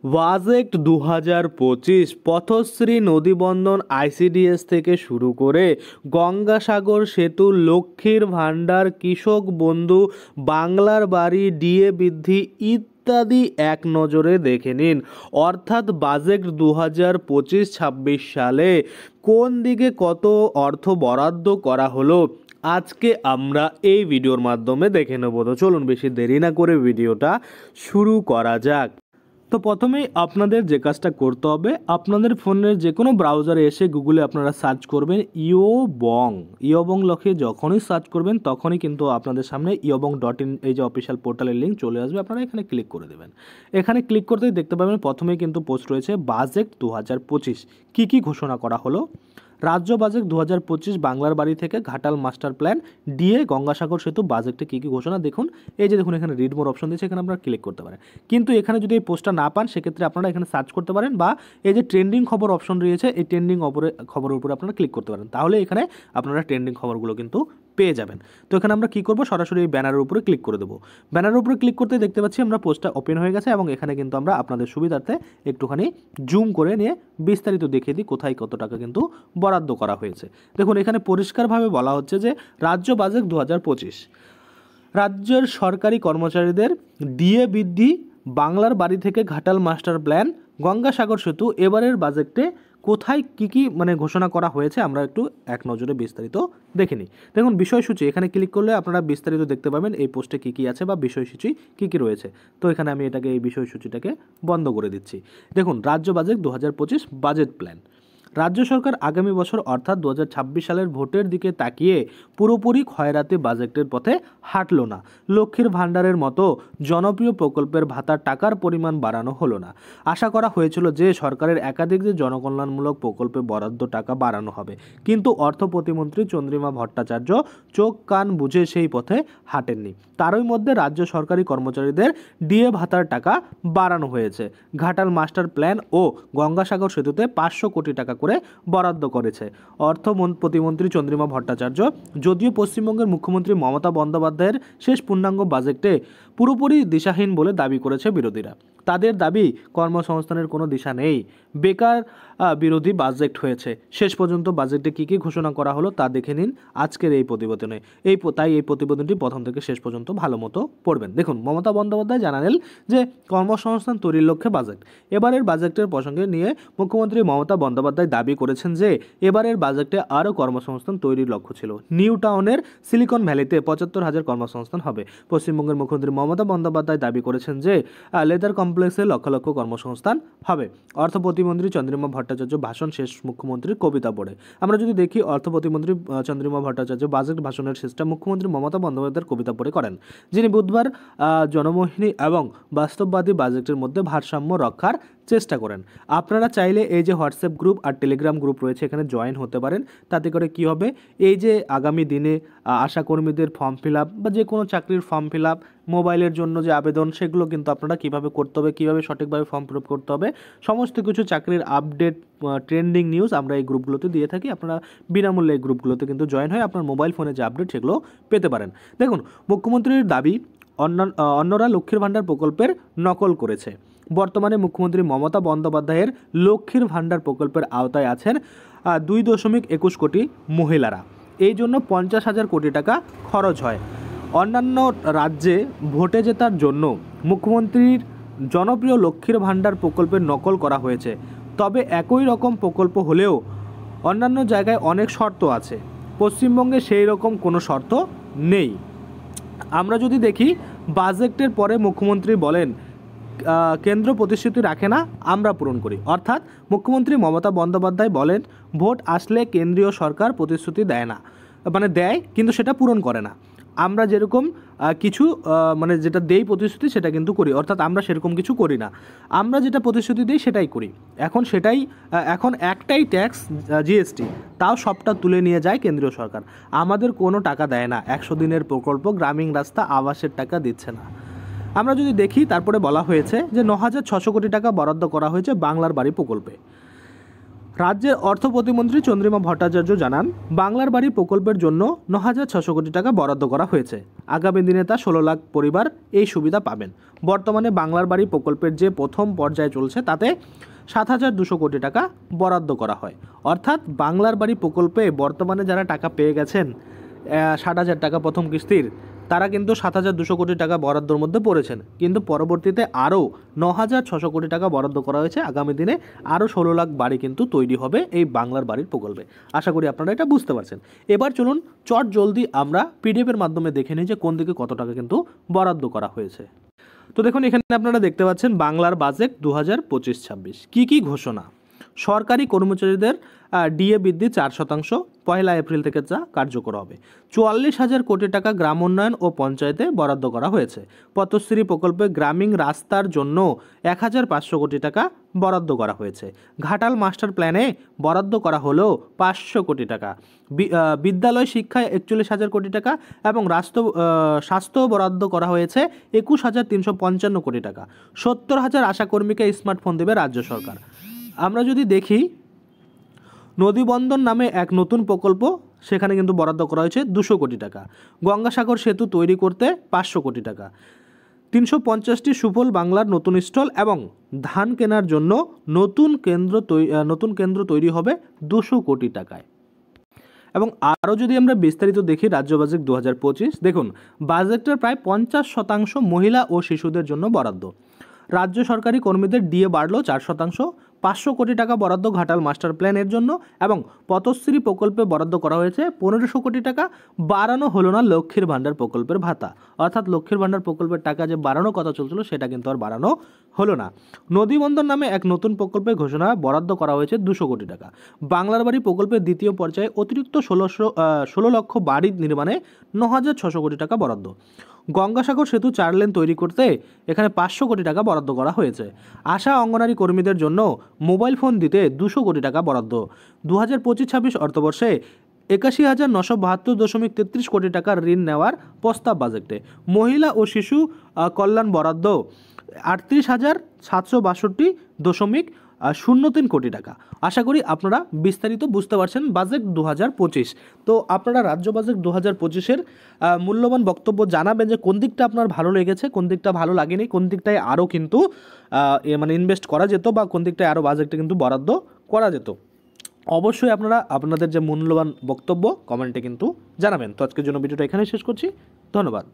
Budget 2025 Pathashree নদীবন্দর ICDS থেকে শুরু করে গঙ্গাসাগর সেতু, লক্ষ্মীর ভাণ্ডার, কৃষক বন্ধু, বাংলার বাড়ি, ডিএ বৃদ্ধি ইত্যাদি এক নজরে দেখে নিন। অর্থাৎ বাজেট 2025-26 সালে কোন দিকে কত অর্থ বরাদ্দ করা হলো আজকে আমরা এই ভিডিওর মাধ্যমে দেখে নেব। তো চলুন বেশি দেরি না করে ভিডিওটা শুরু করা যাক। তো প্রথমেই আপনাদের যে কাজটা করতে হবে, আপনাদের ফোনের যে কোনো ব্রাউজারে এসে গুগলে আপনারা সার্চ করবেন ইয়বং লিখে যখনই সার্চ করবেন তখনই কিন্তু আপনাদের সামনে iobong.in এই যে অফিসিয়াল পোর্টালের লিঙ্ক চলে আসবে। আপনারা এখানে ক্লিক করে দেবেন। এখানে ক্লিক করতেই দেখতে পাবেন প্রথমেই কিন্তু পোস্ট রয়েছে বাজেট 2025 কী ঘোষণা করা হলো। রাজ্য বাজেট 2025 বাংলার বাড়ি থেকে Ghatal master plan, DA, Gangasagar সেতু বাজেটে কী ঘোষণা দেখুন। এই যে দেখুন এখানে রিড মোর অপশন দিয়েছে, এখানে আপনারা ক্লিক করতে পারেন। কিন্তু এখানে যদি এই পোস্টটা না পান সেক্ষেত্রে আপনারা এখানে সার্চ করতে পারেন, বা এই যে ট্রেন্ডিং খবর অপশন রয়েছে এই ট্রেন্ডিং খবরের উপরে আপনারা ক্লিক করতে পারেন। তাহলে এখানে আপনারা ট্রেন্ডিং খবরগুলো কিন্তু পেয়ে যাবেন। তো এখানে আমরা কী করবো, সরাসরি এই ব্যানারের উপরে ক্লিক করে দেবো। ব্যানারের উপরে ক্লিক করতে দেখতে পাচ্ছি আমরা পোস্টটা ওপেন হয়ে গেছে, এবং এখানে কিন্তু আমরা আপনাদের সুবিধার্থে একটুখানি জুম করে নিয়ে বিস্তারিত দেখিয়ে দিই কোথায় কত টাকা কিন্তু বরাদ্দ করা হয়েছে। দেখুন এখানে পরিষ্কারভাবে বলা হচ্ছে যে রাজ্য বাজেট 2025 রাজ্যের সরকারি কর্মচারীদের ডিএ বৃদ্ধি, বাংলার বাড়ি থেকে ঘাটাল মাস্টার প্ল্যান, গঙ্গাসাগর সেতু এবারের বাজেটে কোথায় কী ঘোষণা করা হয়েছে আমরা একটু এক নজরে বিস্তারিত দেখে নিই। দেখুন বিষয়সূচি, এখানে ক্লিক করলে আপনারা বিস্তারিত দেখতে পাবেন এই পোস্টে কী আছে বা বিষয়সূচি কী রয়েছে। তো এখানে আমি এটাকে এই বিষয়সূচিটাকে বন্ধ করে দিচ্ছি। দেখুন রাজ্য বাজেট 2025 বাজেট প্ল্যান। রাজ্য সরকার আগামী বছর অর্থাৎ 2026 সালের ভোটের দিকে তাকিয়ে পুরোপুরি খয়রাতি বাজেটের পথে হাঁটল না। লক্ষ্মীর ভাণ্ডারের মতো জনপ্রিয় প্রকল্পের ভাতার টাকার পরিমাণ বাড়ানো হলো না। আশা করা হয়েছিল যে সরকারের একাধিক যে জনকল্যাণমূলক প্রকল্পে বরাদ্দ টাকা বাড়ানো হবে, কিন্তু অর্থ প্রতিমন্ত্রী চন্দ্রিমা ভট্টাচার্য চোখ কান বুঝে সেই পথে হাঁটেননি। তারই মধ্যে রাজ্য সরকারি কর্মচারীদের ডিএ ভাতার টাকা বাড়ানো হয়েছে। ঘাটাল মাস্টার প্ল্যান ও গঙ্গাসাগর সেতুতে 500 কোটি টাকা করে বরাদ্দ করেছে অর্থ প্রতিমন্ত্রী চন্দ্রিমা ভট্টাচার্য। যদিও পশ্চিমবঙ্গের মুখ্যমন্ত্রী মমতা বন্দ্যোপাধ্যায়ের শেষ পূর্ণাঙ্গ বাজেটে পুরোপুরি দিশাহীন বলে দাবি করেছে বিরোধীরা। তাদের দাবি কর্মসংস্থানের কোনো দিশা নেই, বেকার বিরোধী বাজেট হয়েছে। শেষ পর্যন্ত বাজেটে কী ঘোষণা করা হলো তা দেখে নিন আজকের এই প্রতিবেদনে। তাই এই প্রতিবেদনটি প্রথম থেকে শেষ পর্যন্ত ভালো মতো পড়বেন। দেখুন মমতা বন্দ্যোপাধ্যায় জানালেন যে কর্মসংস্থান তৈরির লক্ষ্যে বাজেট। এবারের বাজেটের প্রসঙ্গে নিয়ে মুখ্যমন্ত্রী মমতা বন্দ্যোপাধ্যায় দাবি করেছেন যে এবারের বাজেটে আরও কর্মসংস্থান তৈরির লক্ষ্য ছিল। নিউ টাউনের সিলিকন ভ্যালিতে 75,000 কর্মসংস্থান হবে। পশ্চিমবঙ্গের মুখ্যমন্ত্রী মমতা বন্দ্যোপাধ্যায় দাবি করেছেন যে লেদার কমপ্লেক্সে লক্ষ লক্ষ কর্মসংস্থান হবে। অর্থ প্রতিমন্ত্রী চন্দ্রিমা ভট্টাচার্য ভাষণ শেষ মুখ্যমন্ত্রীর কবিতা পড়ে। আমরা যদি দেখি অর্থ প্রতিমন্ত্রী চন্দ্রিমা ভট্টাচার্য বাজেট ভাষণের শেষটা মুখ্যমন্ত্রী মমতা বন্দ্যোপাধ্যায়ের কবিতা পড়ে করেন, যিনি বুধবার জনমোহিনী এবং বাস্তববাদী বাজেটের মধ্যে ভারসাম্য রক্ষার চেষ্টা করেন। আপনারা চাইলে এই যে হোয়াটসঅ্যাপ গ্রুপ আর টেলিগ্রাম গ্রুপ রয়েছে এখানে জয়েন হতে পারেন। তাতে করে কি হবে, এই যে আগামী দিনে আশাকর্মীদের ফর্ম ফিল আপ বা যে কোনো চাকরির ফর্ম ফিল আপ, মোবাইলের জন্য যে আবেদন সেগুলো কিন্তু আপনারা কীভাবে করতে হবে, কীভাবে সঠিকভাবে ফর্ম ফিল আপ করতে হবে, সমস্ত কিছু চাকরির আপডেট ট্রেন্ডিং নিউজ আমরা এই গ্রুপগুলোতে দিয়ে থাকি। আপনারা বিনামূল্যে এই গ্রুপগুলোতে কিন্তু জয়েন হয়ে আপনার মোবাইল ফোনে যে আপডেট সেগুলো পেতে পারেন। দেখুন মুখ্যমন্ত্রীর দাবি অন্যরা লক্ষ্মীর ভাণ্ডার প্রকল্পের নকল করেছে। বর্তমানে মুখ্যমন্ত্রী মমতা বন্দ্যোপাধ্যায়ের লক্ষ্মীর ভাণ্ডার প্রকল্পের আওতায় আছেন 2.21 কোটি মহিলারা। এই জন্য 50,000 কোটি টাকা খরচ হয়। অন্যান্য রাজ্যে ভোটে জেতার জন্য মুখ্যমন্ত্রীর জনপ্রিয় লক্ষ্মীর ভাণ্ডার প্রকল্পের নকল করা হয়েছে। তবে একই রকম প্রকল্প হলেও অন্যান্য জায়গায় অনেক শর্ত আছে। পশ্চিমবঙ্গে সেই রকম কোনো শর্ত নেই। আমরা যদি দেখি বাজেটের পরে মুখ্যমন্ত্রী বলেন কেন্দ্র প্রতিশ্রুতি রাখে না, আমরা পূরণ করি। অর্থাৎ মুখ্যমন্ত্রী মমতা বন্দ্যোপাধ্যায় বলেন ভোট আসলে কেন্দ্রীয় সরকার প্রতিশ্রুতি দেয় না, দেয় কিন্তু সেটা পূরণ করে না। আমরা যেরকম কিছু যেটা দেই প্রতিশ্রুতি সেটা কিন্তু করি, অর্থাৎ আমরা সেরকম কিছু করি না। আমরা যেটা প্রতিশ্রুতি দিই সেটাই করি। এখন একটাই ট্যাক্স জিএসটি, তাও সবটা তুলে নিয়ে যায় কেন্দ্রীয় সরকার। আমাদের কোনো টাকা দেয় না। 100 দিনের প্রকল্প, গ্রামীণ রাস্তা, আবাসের টাকা দিচ্ছে না। আমরা যদি দেখি তারপরে বলা হয়েছে যে 9,600 কোটি টাকা বরাদ্দ করা হয়েছে বাংলার বাড়ি প্রকল্পে। রাজ্যের অর্থ প্রতিমন্ত্রী চন্দ্রিমা ভট্টাচার্য জানান, বাংলার বাড়ি প্রকল্পের জন্য 9,600 কোটি টাকা বরাদ্দ করা হয়েছে। আগামী দিনে তা 16 লাখ পরিবার এই সুবিধা পাবেন। বর্তমানে বাংলার বাড়ি প্রকল্পের যে প্রথম পর্যায়ে চলছে তাতে 7,200 কোটি টাকা বরাদ্দ করা হয়। অর্থাৎ বাংলার বাড়ি প্রকল্পে বর্তমানে যারা টাকা পেয়ে গেছেন 60,000 টাকা প্রথম কিস্তির, তারা কিন্তু 7,200 কোটি টাকা বরাদ্দর মধ্যে পড়েছেন। কিন্তু পরবর্তীতে আরও 9,600 কোটি টাকা বরাদ্দ করা হয়েছে। আগামী দিনে আরও 16 লাখ বাড়ি কিন্তু তৈরি হবে এই বাংলার বাড়ির প্রকল্পে। আশা করি আপনারা এটা বুঝতে পারছেন। এবার চলুন চট জলদি আমরা পিডিএফের মাধ্যমে দেখে নিই যে কোন দিকে কত টাকা কিন্তু বরাদ্দ করা হয়েছে। তো দেখুন, এখানে আপনারা দেখতে পাচ্ছেন বাংলার বাজেট 2025-26 কী ঘোষণা। সরকারি কর্মচারীদের ডিএ বৃদ্ধি 4%, 1 এপ্রিল থেকে যা কার্যকর হবে। 44,000 কোটি টাকা গ্রাম উন্নয়ন ও পঞ্চায়েতে বরাদ্দ করা হয়েছে। পথশ্রী প্রকল্পে গ্রামীণ রাস্তার জন্য 1,500 কোটি টাকা বরাদ্দ করা হয়েছে। ঘাটাল মাস্টার প্ল্যানে বরাদ্দ করা হলো 500 কোটি টাকা। বিদ্যালয় শিক্ষায় 41,000 কোটি টাকা এবং স্বাস্থ্য বরাদ্দ করা হয়েছে 21,355 কোটি টাকা। 70,000 আশাকর্মীকে স্মার্টফোন দেবে রাজ্য সরকার। আমরা যদি দেখি, নদীবন্দর নামে এক নতুন প্রকল্প, সেখানে কিন্তু বরাদ্দ করা হয়েছে 200 কোটি টাকা। গঙ্গাসাগর সেতু তৈরি করতে 500 কোটি টাকা। 350টি সুফল বাংলার নতুন স্টল এবং ধান কেনার জন্য নতুন কেন্দ্র তৈরি হবে 200 কোটি টাকায়। এবং আরও যদি আমরা বিস্তারিত দেখি রাজ্য বাজেট 2025, দেখুন বাজেটের প্রায় 50% মহিলা ও শিশুদের জন্য বরাদ্দ। রাজ্য সরকারি কর্মীদের ডিএ বাড়ল 4%, 500 কোটি টাকা বরাদ্দ ঘাটাল মাস্টার প্ল্যানের জন্য এবং পথশ্রী প্রকল্পে বরাদ্দ করা হয়েছে 1,500 কোটি টাকা। বাড়ানো হলো না লক্ষ্মীর ভাণ্ডার প্রকল্পের ভাতা, অর্থাৎ লক্ষ্মীর ভাণ্ডার প্রকল্পের টাকা যে বাড়ানোর কথা চলছিল সেটা কিন্তু আর বাড়ানো হলো না। নদীবন্দর নামে এক নতুন প্রকল্পের ঘোষণা, বরাদ্দ করা হয়েছে 200 কোটি টাকা। বাংলার বাড়ি প্রকল্পের দ্বিতীয় পর্যায়ে অতিরিক্ত 16 লক্ষ বাড়ি নির্মাণে 9,600 কোটি টাকা বরাদ্দ। গঙ্গাসাগর সেতু 4 লেন তৈরি করতে এখানে 500 কোটি টাকা বরাদ্দ করা হয়েছে। আশা অঙ্গনারী কর্মীদের জন্য মোবাইল ফোন দিতে 200 কোটি টাকা বরাদ্দ। 2025-26 অর্থবর্ষে 81,972.33 কোটি টাকার ঋণ নেওয়ার প্রস্তাব বাজেটে। মহিলা ও শিশু কল্যাণ বরাদ্দ 38,762.03 কোটি টাকা। আশা করি আপনারা বিস্তারিত বুঝতে পারছেন বাজেট 2025। তো আপনারা রাজ্য বাজেট 2025-এর মূল্যবান বক্তব্য জানাবেন যে কোন দিকটা আপনার ভালো লেগেছে, কোন দিকটা ভালো লাগেনি, কোন দিকটায় আরও কিন্তু ইনভেস্ট করা যেত বা কোন দিকটায় আরও বাজেটটা কিন্তু বরাদ্দ করা যেত। অবশ্যই আপনারা আপনাদের যে মূল্যবান বক্তব্য কমেন্টে কিন্তু জানাবেন। তো আজকের জন্য ভিডিওটা এখানে শেষ করছি। ধন্যবাদ।